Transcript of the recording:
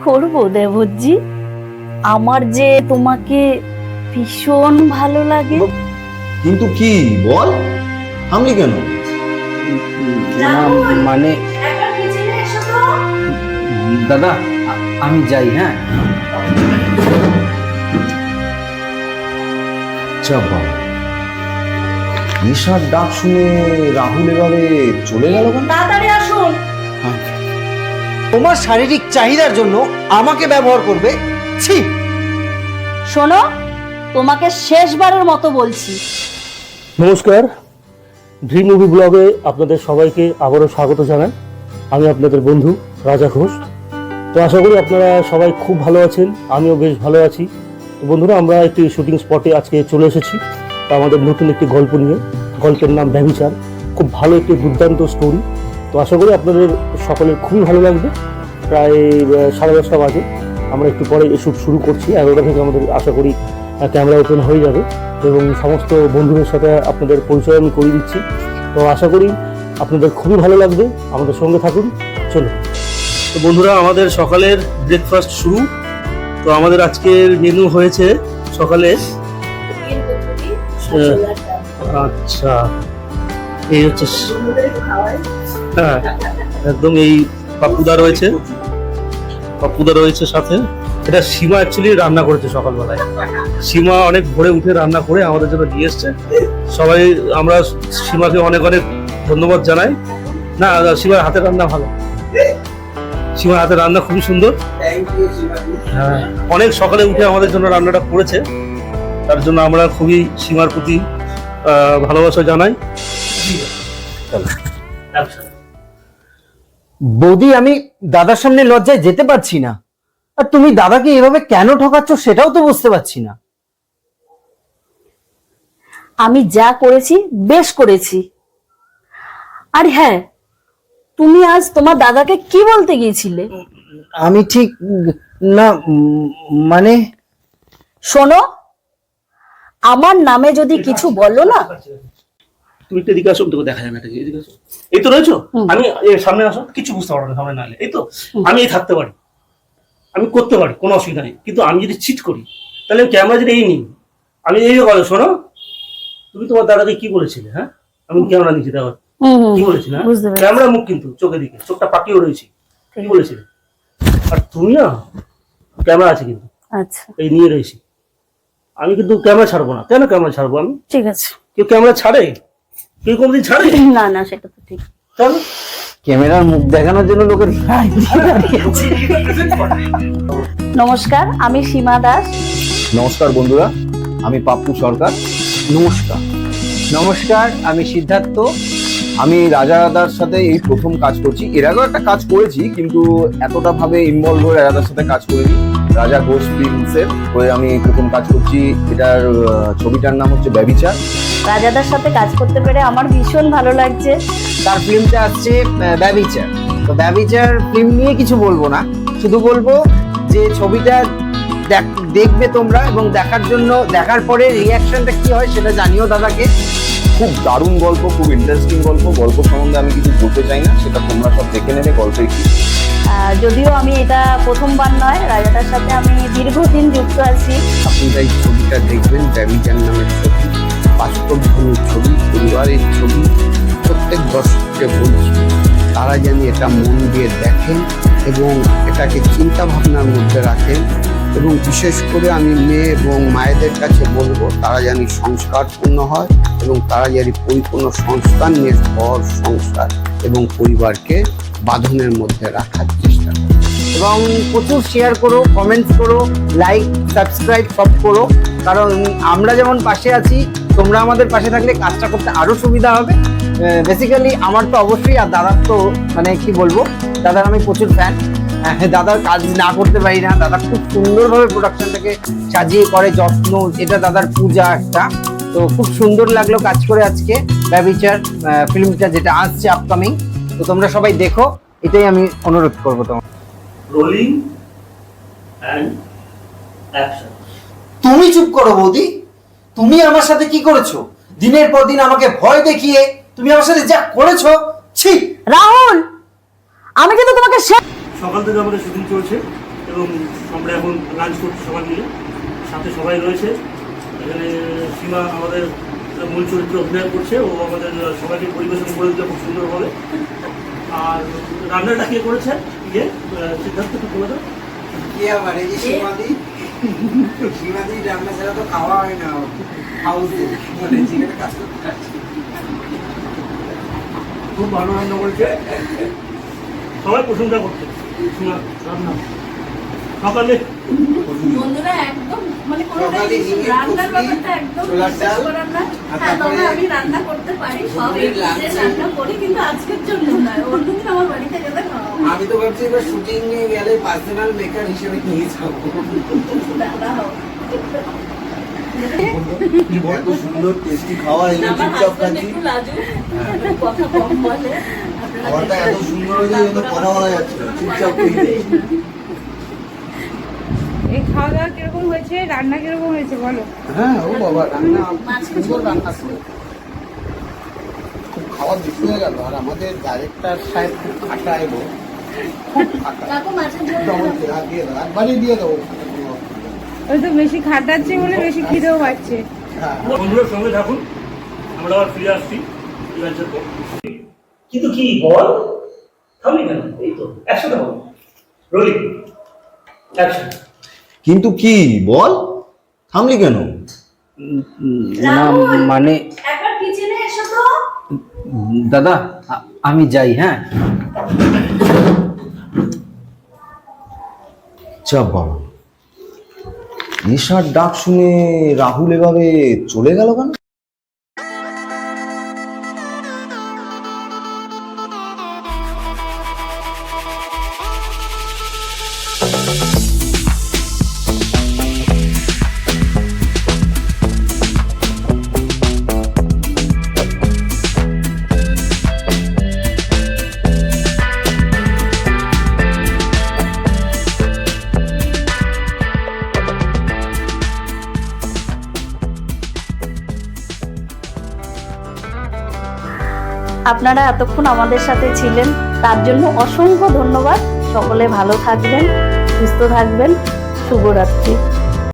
করব দেবজি, আমার যে তোমাকে ভীষণ ভালো লাগে। কিন্তু কি বল, থামলি কেন? মানে দাদা আমি যাই। হ্যাঁ চাপা, নিশার ডাক শুনে রাহুল এবারে চলে গেল কেন? তাড়াতাড়ি আসুন। তোমার শারীরিক চাহিদার জন্য আমাকে ব্যবহার করবে? ছি! শোনো, তোমাকে শেষবারের মতো বলছি। নমস্কার, ড্রিম মুভি ব্লগে আপনাদের সবাইকে আবারও স্বাগত জানাই। আমি আপনাদের বন্ধু রাজা ঘোষ। তো আশা করি আপনারা সবাই খুব ভালো আছেন, আমিও বেশ ভালো আছি। তো বন্ধুরা, আমরা একটি শুটিং স্পটে আজকে চলে এসেছি। তো আমাদের নতুন একটি গল্প নিয়ে, গল্পের নাম ব্যভিচার। খুব ভালো একটি দুর্দান্ত স্টোরি। তো আশা করি আপনাদের সকলের খুবই ভালো লাগবে। প্রায় 10:30 বাজে, আমরা একটু পরে শ্যুট শুরু করছি। 11টা থেকে আমাদের আশা করি ক্যামেরা ওপেন হয়ে যাবে এবং সমস্ত বন্ধুদের সাথে আপনাদের পরিচয় আমি করে দিচ্ছি। তো আশা করি আপনাদের খুবই ভালো লাগবে, আমাদের সঙ্গে থাকুন। চলুন। তো বন্ধুরা, আমাদের সকালের ব্রেকফাস্ট শুরু। তো আমাদের আজকের মেনু হয়েছে সকালে, আচ্ছা এই হচ্ছে, হ্যাঁ একদম, এই পাপ্পুদা রয়েছে, পাপ্পুদা রয়েছে সাথে। এটা সীমা অ্যাকচুয়ালি রান্না করেছে সকালবেলায়। সীমা অনেক ভোরে উঠে রান্না করে আমাদের জন্য নিয়ে এসছে। সবাই আমরা সীমাকে অনেক অনেক ধন্যবাদ জানাই। না, সীমার হাতের রান্না ভালো, সীমার হাতের রান্না খুবই সুন্দর। হ্যাঁ, অনেক সকালে উঠে আমাদের জন্য রান্নাটা করেছে, তার জন্য আমরা খুবই সীমার প্রতি ভালোবাসা জানাই। বৌদি, আমি দাদার সামনে লজ্জায় যেতে পারছি না, আর তুমি দাদাকে এভাবে কেন ঠকাচ্ছ সেটাও তো বুঝতে পারছি না। আমি যা করেছি বেশ করেছি। আর হ্যাঁ, তুমি আজ তোমার দাদাকে কি বলতে গিয়েছিলে? আমি ঠিক না, মানে শোনো, আমার নামে যদি কিছু বলো না। তুমি একটু এদিকে আসো, তোকে দেখা যাবে না। এদিকে আসো, এই তো রয়েছো। আমি সামনে আসো, কিছু বুঝতে পারবো না সামনে না এলে। এই তো আমি এই থাকতে পারি, আমি করতে পারি, কোনো অসুবিধা নেই। কিন্তু আমি যদি চিট করি তাহলে ক্যামেরা যদি এই নিই, আমি এই কথা। শোনো, তুমি তোমার দাদাকে কি বলেছিলে? হ্যাঁ, আমি ক্যামেরা নিচ্ছি, দেখো কি বলেছিলে। ক্যামেরা মুখ কিন্তু চোখের দিকে, চোখটা পাকিয়ে রয়েছি। কি বলেছিলে? আর তুমি না, ক্যামেরা আছে কিন্তু, আচ্ছা এই নিয়ে রয়েছি। আমি কিন্তু ক্যামেরা ছাড়বো না। কেন ক্যামেরা ছাড়বো আমি? ঠিক আছে। কেউ ক্যামেরা ছাড়ে? কেউ কোনদিন ছাড়ে? না না, সেটা তো ঠিক। তাহলে ক্যামেরার মুখ দেখানোর জন্য লোকের নমস্কার, আমি সীমা দাস। নমস্কার বন্ধুরা, আমি পাপ্পু সরকার। নমস্কার। নমস্কার, আমি সিদ্ধার্থ। আমি রাজাদার সাথে এই প্রথম কাজ করছি। এর আগেও একটা কাজ করেছি, কিন্তু এতটা ভাবে ইনভলভ হয়ে রাজাদার সাথে কাজ করিনি। রাজা ঘোষ ফিল্মসের হয়ে আমি প্রথম কাজ করছি। এটার ছবিটার নাম হচ্ছে ব্যভিচার। রাজাদার সাথে কাজ করতে পেরে আমার ভীষণ ভালো লাগছে। তার ফিল্মটা আসছে ব্যভিচার। তো ব্যভিচার ফিল্ম নিয়ে কিছু বলবো না, শুধু বলবো যে ছবিটা দেখবে তোমরা, এবং দেখার পরে রিয়াকশনটা কি হয় সেটা জানিও দাদাকে। খুব দারুণ গল্প, খুব ইন্টারেস্টিং গল্প। গল্প সম্বন্ধে আমি কিছু বলতে চাই না, সেটা তোমরা সব দেখে নেবে গল্পের কি। যদিও আমি এটা প্রথমবার নয়, রাজাদার সাথে আমি দীর্ঘদিন যুক্ত আছি। আপনারা এই ছবিটা দেখবেন, ব্যভিচার নামের ছবি, বাস্তবধর্মী ছবি, পরিবারের ছবি। প্রত্যেক দর্শককে বলছি, তারা যেন এটা মন দিয়ে দেখেন এবং এটাকে চিন্তা ভাবনার মধ্যে রাখেন। এবং বিশেষ করে আমি মেয়ে এবং মায়েদের কাছে বলবো, তারা যেন সংস্কারপূর্ণ হয় এবং তারা যেন পরিপূর্ণ সংস্কার নিয়ে ঘর, সংসার এবং পরিবারকে বাঁধনের মধ্যে রাখার চেষ্টা করো। এবং প্রচুর শেয়ার করো, কমেন্টস করো, লাইক, সাবস্ক্রাইব সব করো। কারণ আমরা যেমন পাশে আছি, তোমরা আমাদের পাশে থাকলে কাজটা করতে আরো সুবিধা হবে। বেসিক্যালি আমার তো অবশ্যই, আর দাদার তো মানে কি বলবো, দাদার আমি প্রচুর ফ্যান। দাদার কাজ না করতে পারি না। দাদা খুব সুন্দরভাবে প্রোডাকশনটাকে সাজিয়ে করে, যত্ন। এটা দাদার পূজা একটা। তো খুব সুন্দর লাগলো কাজ করে আজকে ব্যভিচার ফিল্মটা যেটা আসছে আপকামিং। তো তোমরা সবাই দেখো, এটাই আমি অনুরোধ করবো তোমার। Rolling and action. তুমি চুপ করো বৌদি। তুমি আমার সাথে কি করেছো? দিনের পর দিন আমাকে ভয় দেখিয়ে তুমি আমার সাথে যা করেছো, ছি! রাহুল, আমি কিন্তু তোমাকে সকাল থেকে আমাদের শুটিং চলছে। এবং আমরা এখন লাঞ্চ করছি সবাই মিলে। সাথে সবাই রয়েছে, এখানে সীমা আমাদের মূল চরিত্র অভিনয় করছে, ও আমাদের সবাইকে পরিবেশন করে দিতে খুব সুন্দরভাবে। আর রান্নাটা কে করেছে? ইয়ে সিদ্ধার্থ, একটু বলে দাও। কি আবার এই যে সীমাদি রান্না ছাড়া তো খাওয়া হয় না হাউসে, মানে যেখানে কাজ করতে পারছি। খুব ভালো রান্না করেছে, সবাই প্রশংসা করছে সীমা রান্না। সকালে বন্ধুরা একদম মানে সকালে হিঙের রান্নার খুশকি, ব্যাপারটা একদম ছোলার ডাল, করার না। আর হ্যাঁ, তবে তারপরে আমি রান্না করতে পারি, সব দুপুরের এমনিতে lunch। রান্না করি, কিন্তু আজকের জন্য নয়, অন্যদিন আমার বাড়িতে গেলে খাওয়া হবে। আমি তো ভাবছি এবার শুটিং এ গেলে পার্সোনাল মেকার হিসেবে নিয়ে যাবো। দাদা হোক। এত সুন্দর টেস্টি খাওয়া এনে আমার চুপচাপ হাজবেন্ড খাচ্ছি। একটু লাজুক, কথা কম বলে। আপনারা খাবারটা এত দেখবেন। সুন্দর হয়েছে যে তো কথা বলা যাচ্ছে না, চুপচাপ খেয়ে যাই। এই খাওয়া দাওয়া কিরকম হয়েছে, রান্না কিরকম হয়েছে বলো? হ্যাঁ ও বাবা রান্না মাছ সুন্দর রান্না করে। খুব খাওয়া বেশি হয়ে গেল, আর আমাদের ডাইরেক্টর সাহেব খুব খাটা এলো, খুব খাটা। কাকু মাছের ঝোল ডবল দিয়ে দিয়ে দেবো, একবারই দিয়ে দেবো। ওই তো বেশি খাটাচ্ছে বলে বেশি খিদেও পাচ্ছে। হ্যাঁ বন্ধুদের সঙ্গে থাকুন, আমরা আবার ফিরে আসছি লাঞ্চের পর। কিন্তু কি বল, থামলি কেন? এই তো একসাথে বল, রোলিং অ্যাকশন। কিন্তু কি বল, থামলি কেন? মানে একবার কিচেনে এসো তো। দাদা আমি যাই, হ্যাঁ। চাপ বাবা, নেশার ডাক শুনে রাহুল এভাবে চলে গেল কেন? আপনারা এতক্ষণ আমাদের সাথে ছিলেন, তার জন্য অসংখ্য ধন্যবাদ। সকলে ভালো থাকবেন, সুস্থ থাকবেন। শুভরাত্রি।